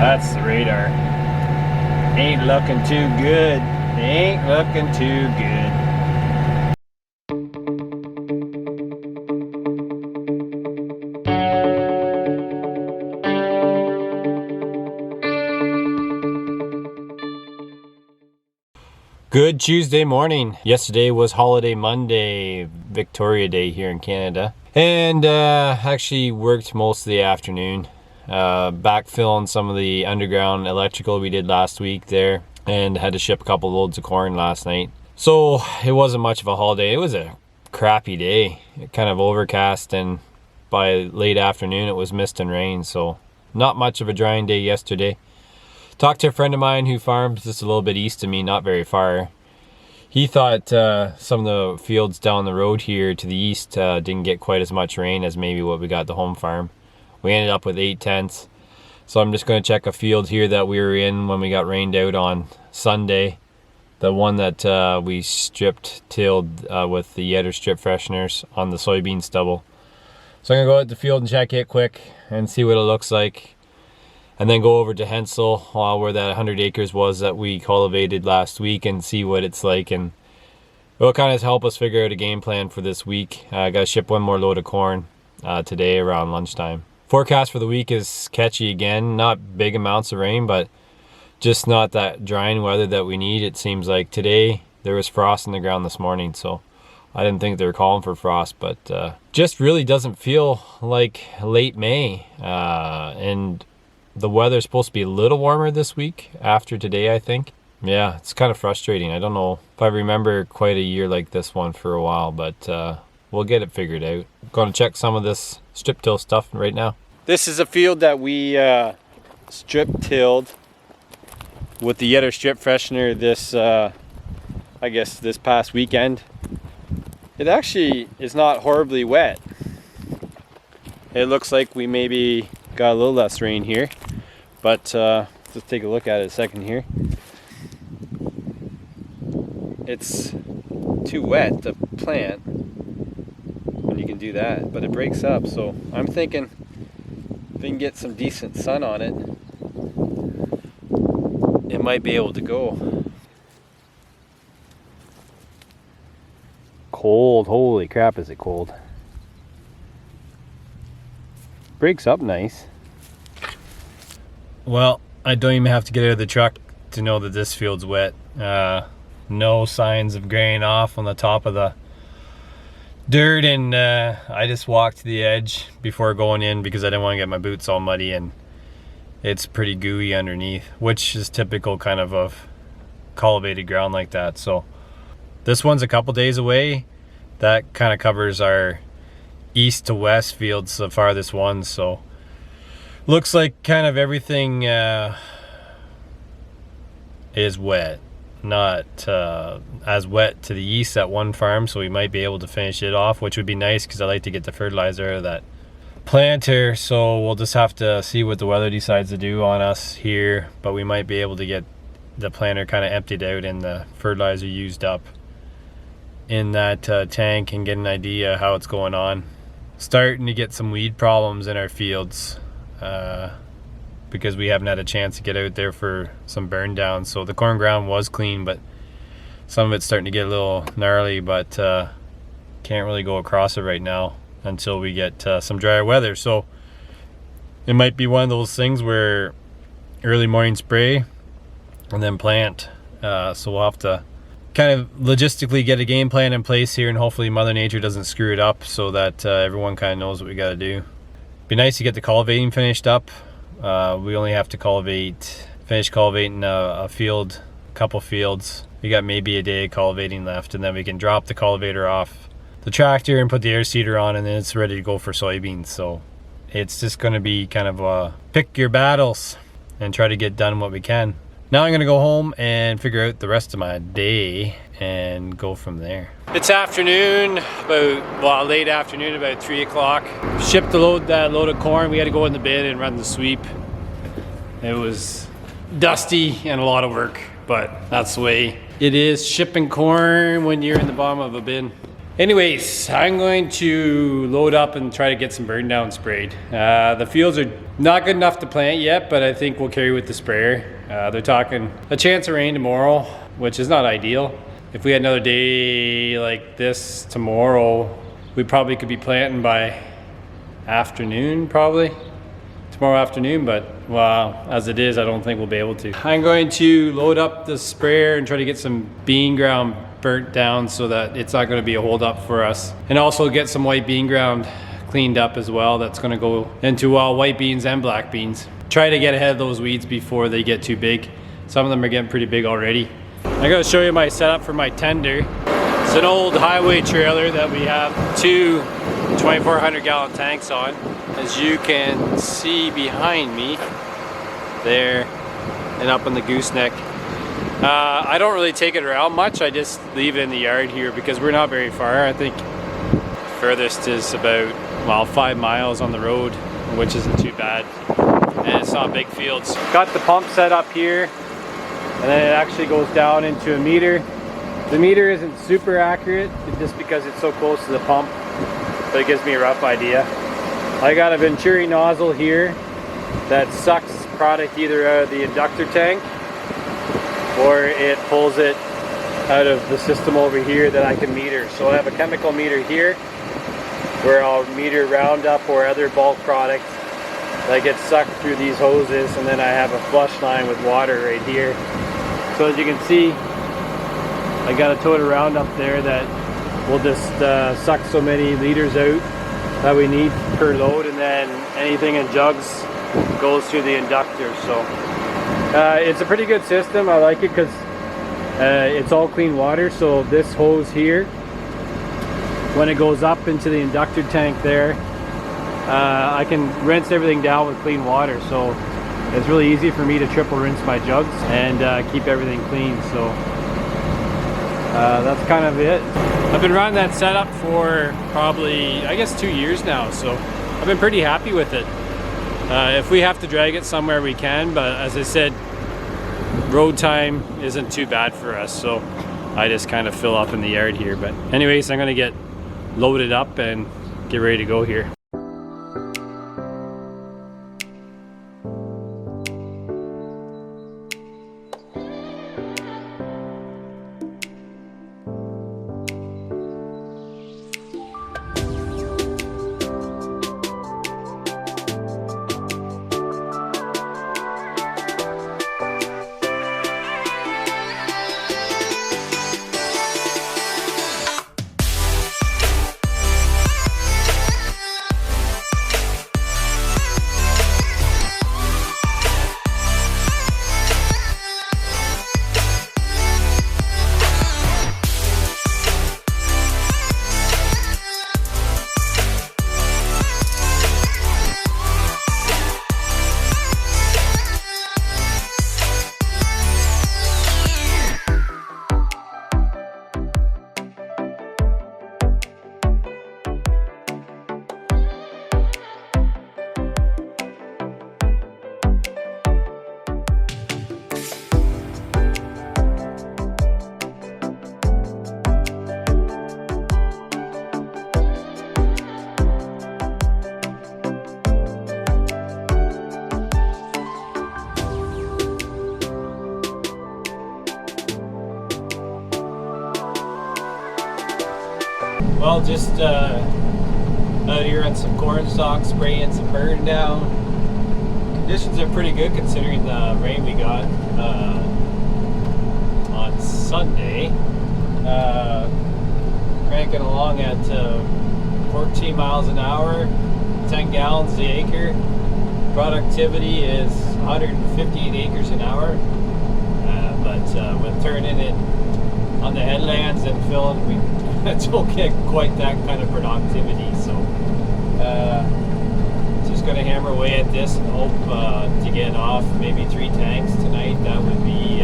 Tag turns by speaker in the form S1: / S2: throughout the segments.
S1: That's the radar. Ain't looking too good. Ain't looking too good. Good Tuesday morning. Yesterday was holiday Monday, Victoria Day here in Canada. And actually worked most of the afternoon. Backfilling some of the underground electrical we did last week there. And had to ship a couple loads of corn last night. So it wasn't much of a holiday. It was a crappy day. It kind of overcast, and by late afternoon it was mist and rain. So not much of a drying day yesterday. Talked to a friend of mine who farms just a little bit east of me, not very far. He thought some of the fields down the road here to the east didn't get quite as much rain as maybe what we got at the home farm. We ended up with 8/10. So I'm just going to check a field here that we were in when we got rained out on Sunday. The one that we tilled with the Yetter strip fresheners on the soybean stubble. So I'm going to go out the field and check it quick and see what it looks like. And then go over to Hensel, where that 100 acres was that we cultivated last week, and see what it's like. And it'll kind of help us figure out a game plan for this week. I got to ship one more load of corn today around lunchtime. Forecast for the week is sketchy again. Not big amounts of rain, but just not that drying weather that we need. It seems like today there was frost in the ground this morning, so I didn't think they were calling for frost, but just really doesn't feel like late May. And the weather's supposed to be a little warmer this week after today, I think. Yeah, it's kind of frustrating. I don't know if I remember quite a year like this one for a while, but we'll get it figured out. Going to check some of this strip till stuff right now. This is a field that we strip tilled with the Yetter strip freshener this, I guess this past weekend. It actually is not horribly wet. It looks like we maybe got a little less rain here, but let's take a look at it a second here. It's too wet to plant when you can do that, but it breaks up, so I'm thinking if we can get some decent sun on it, it might be able to go. Cold, holy crap, is it cold. Breaks up nice. Well, I don't even have to get out of the truck to know that this field's wet. No signs of graying off on the top of the dirt, and I just walked to the edge before going in because I didn't want to get my boots all muddy, and it's pretty gooey underneath, which is typical kind of cultivated ground like that. So this one's a couple days away. That kind of covers our east to west fields, the farthest one, so looks like kind of everything is wet. Not as wet to the east at one farm, so we might be able to finish it off, which would be nice because I like to get the fertilizer out of that planter. So we'll just have to see what the weather decides to do on us here, but we might be able to get the planter kind of emptied out and the fertilizer used up in that tank and get an idea how it's going on. Starting to get some weed problems in our fields because we haven't had a chance to get out there for some burn down. So the corn ground was clean, but some of it's starting to get a little gnarly, but can't really go across it right now until we get some drier weather. So it might be one of those things where early morning spray and then plant. So we'll have to kind of logistically get a game plan in place here, and hopefully Mother Nature doesn't screw it up so that everyone kind of knows what we got to do. Be nice to get the cultivating finished up. We only have to finish cultivating a couple fields. We got maybe a day of cultivating left, and then we can drop the cultivator off the tractor and put the air seeder on, and then it's ready to go for soybeans. So it's just going to be kind of pick your battles and try to get done what we can. Now I'm going to go home and figure out the rest of my day and go from there. It's afternoon, late afternoon, about 3 o'clock. Shipped that load of corn. We had to go in the bin and run the sweep. It was dusty and a lot of work, but that's the way it is shipping corn when you're in the bottom of a bin. Anyways, I'm going to load up and try to get some burn down sprayed. The fields are not good enough to plant yet, but I think we'll carry with the sprayer. They're talking a chance of rain tomorrow, which is not ideal. If we had another day like this tomorrow, we probably could be planting by afternoon, probably. Tomorrow afternoon, but well, as it is, I don't think we'll be able to. I'm going to load up the sprayer and try to get some bean ground burnt down so that it's not going to be a hold up for us. And also get some white bean ground cleaned up as well. That's going to go into white beans and black beans. Try to get ahead of those weeds before they get too big. Some of them are getting pretty big already. I'm going to show you my setup for my tender. It's an old highway trailer that we have two 2,400 gallon tanks on. As you can see behind me there and up in the gooseneck. I don't really take it around much. I just leave it in the yard here because we're not very far. I think furthest is about, well, 5 miles on the road, which isn't too bad. And it's not big fields. Got the pump set up here, and then it actually goes down into a meter. The meter isn't super accurate just because it's so close to the pump, but it gives me a rough idea. I got a Venturi nozzle here that sucks product either out of the inductor tank or it pulls it out of the system over here that I can meter. So I have a chemical meter here where I'll meter Roundup or other bulk products that get sucked through these hoses, and then I have a flush line with water right here. So as you can see, I got a tote of Roundup there that will just suck so many liters out that we need per load, and then anything in jugs goes through the inductor. So it's a pretty good system. I like it because it's all clean water. So this hose here, when it goes up into the inductor tank there, I can rinse everything down with clean water. So it's really easy for me to triple rinse my jugs and keep everything clean. So that's kind of it. I've been running that setup for probably, I guess, 2 years now, so I've been pretty happy with it. If we have to drag it somewhere, we can, but as I said, road time isn't too bad for us, so I just kind of fill up in the yard here. But anyways, I'm gonna get loaded up and get ready to go here. Well, just out here on some corn stalks, spraying some burn down. Conditions are pretty good considering the rain we got on Sunday. Cranking along at 14 miles an hour, 10 gallons the acre. Productivity is 158 acres an hour, but with turning it on the headlands and filling, we don't get quite that kind of productivity. So just gonna hammer away at this and hope to get off maybe 3 tanks tonight. That would be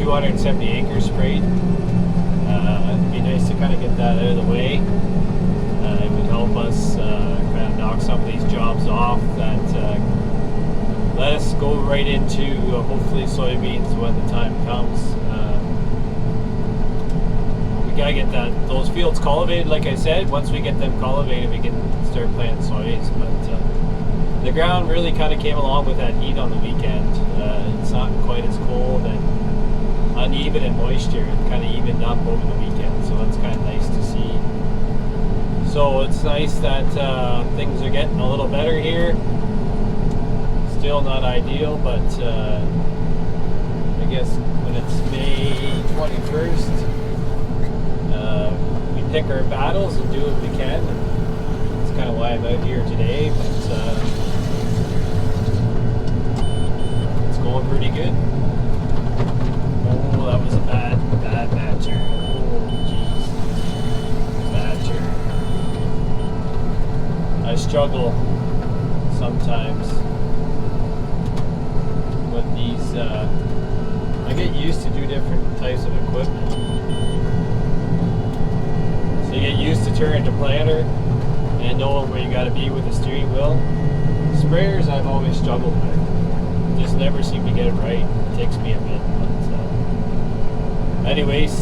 S1: 270 acres sprayed. It'd be nice to kind of get that out of the way. It would help us kind of knock some of these jobs off that let us go right into hopefully soybeans when the time comes. We gotta get those fields cultivated. Like I said, once we get them cultivated, we can start planting soys. But the ground really kind of came along with that heat on the weekend. It's not quite as cold and uneven in moisture. It kind of evened up over the weekend, so that's kind of nice to see. So it's nice that things are getting a little better here. Still not ideal, but I guess when it's May 21st, we pick our battles and do what we can. And that's kind of why I'm out here today, but it's going pretty good. Oh, that was a bad matcher. Oh, jeez. Matcher. I struggle sometimes with these. I get used to do different types of equipment. So you get used to turning to planter and knowing where you got to be with the steering wheel. Sprayers I've always struggled with. Just never seem to get it right. It takes me a bit. But anyways,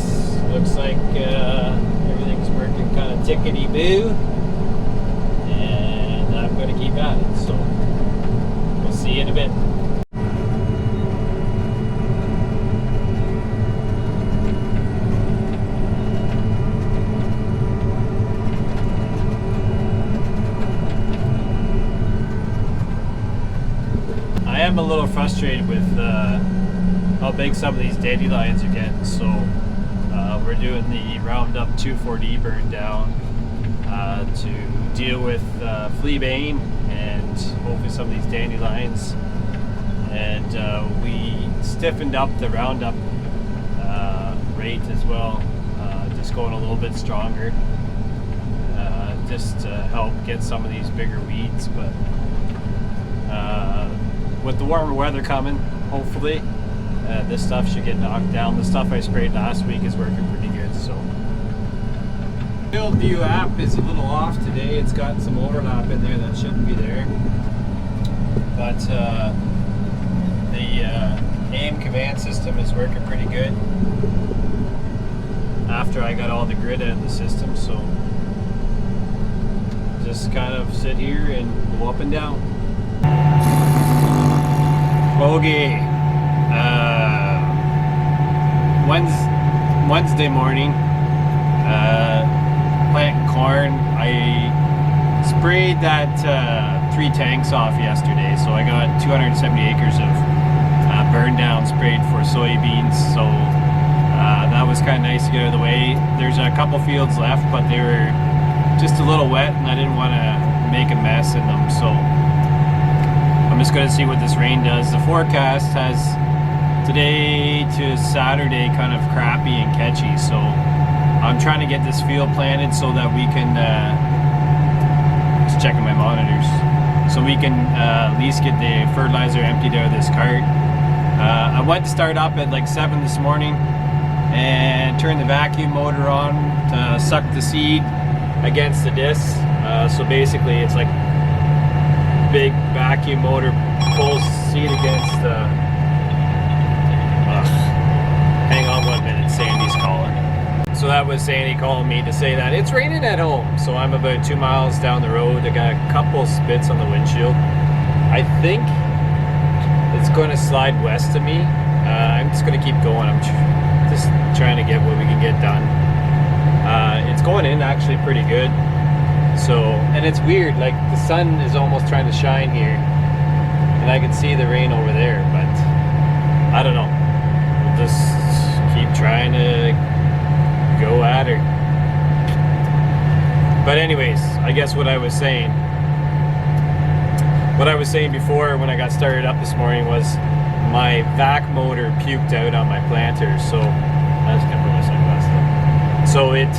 S1: looks like everything's working kind of tickety-boo. And I'm going to keep at it. So we'll see you in a bit. I am a little frustrated with how big some of these dandelions are getting, so we're doing the Roundup 2,4-D burn down to deal with flea bane and hopefully some of these dandelions. And we stiffened up the Roundup rate as well, just going a little bit stronger, just to help get some of these bigger weeds. But with the warmer weather coming, hopefully, this stuff should get knocked down. The stuff I sprayed last week is working pretty good. So, Field View app is a little off today. It's got some overlap in there that shouldn't be there. But the aim command system is working pretty good after I got all the grid out of the system. So, just kind of sit here and go up and down. Bogey. Wednesday morning, planting corn. I sprayed that 3 tanks off yesterday, so I got 270 acres of burn down sprayed for soybeans. So that was kind of nice to get out of the way. There's a couple fields left, but they were just a little wet, and I didn't want to make a mess in them. So I'm just going to see what this rain does. The forecast has today to Saturday kind of crappy and catchy, so I'm trying to get this field planted so that we can, just checking my monitors, so we can at least get the fertilizer emptied out of this cart. I went to start up at like 7 this morning and turn the vacuum motor on to suck the seed against the disc. So basically it's like big vacuum motor pulls seed against the hang on 1 minute, Sandy's calling. So that was Sandy calling me to say that it's raining at home. So I'm about 2 miles down the road. I got a couple spits on the windshield. I think it's going to slide west of me. I'm just going to keep going. I'm just trying to get what we can get done. It's going in actually pretty good. So, and it's weird, like the sun is almost trying to shine here and I can see the rain over there, but I don't know. We'll just keep trying to go at her. But anyways, I guess what I was saying before when I got started up this morning was my vac motor puked out on my planter. So I was gonna put my sunglasses on. So it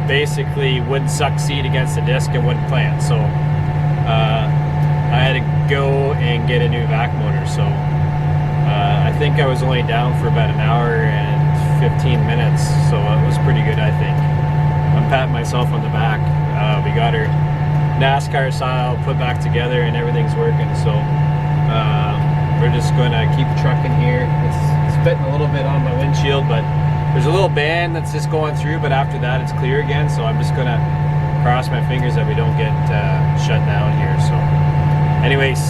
S1: basically wouldn't suck seed against the disc and wouldn't plant. So I had to go and get a new vac motor. So I think I was only down for about an hour and 15 minutes. So it was pretty good, I think. I'm patting myself on the back. We got her NASCAR style put back together and everything's working. So we're just going to keep trucking here. It's spitting a little bit on my windshield, but There's a little band that's just going through, but after that it's clear again, so I'm just gonna cross my fingers that we don't get shut down here. So anyways,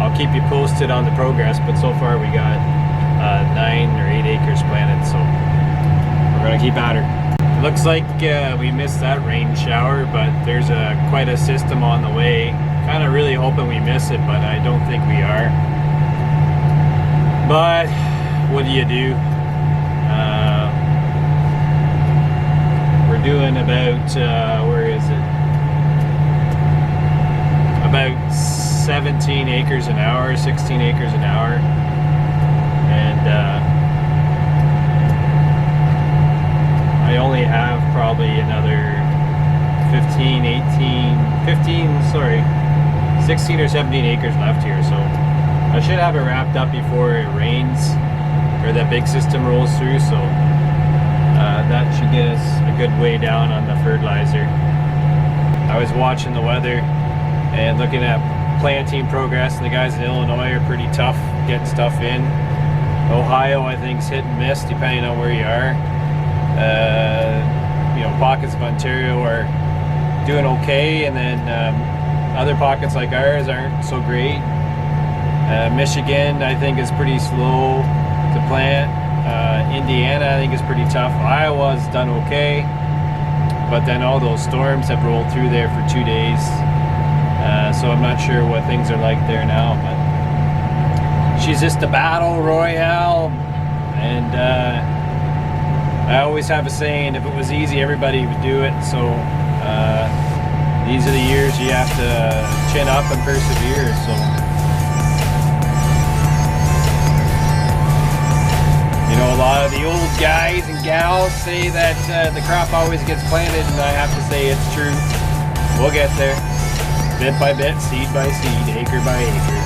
S1: I'll keep you posted on the progress, but so far we got 9 or 8 acres planted, so we're gonna keep at her. It looks like we missed that rain shower, but there's quite a system on the way. Kind of really hoping we miss it, but I don't think we are. But what do you do? We're doing about, where is it? About 17 acres an hour, 16 acres an hour. And I only have probably another 16 or 17 acres left here. So I should have it wrapped up before it rains or that big system rolls through. So that should get us a good way down on the fertilizer. I was watching the weather and looking at planting progress, and the guys in Illinois are pretty tough getting stuff in. Ohio, I think, is hit and miss depending on where you are. You know, pockets of Ontario are doing okay, and then other pockets like ours aren't so great. Michigan, I think, is pretty slow to plant. Indiana, I think, is pretty tough. Iowa's done okay, but then all those storms have rolled through there for 2 days. So I'm not sure what things are like there now, but she's just a battle royale. And I always have a saying, if it was easy, everybody would do it. So these are the years you have to chin up and persevere. So, you know, a lot of the old guys and gals say that the crop always gets planted, and I have to say it's true. We'll get there. Bit by bit, seed by seed, acre by acre.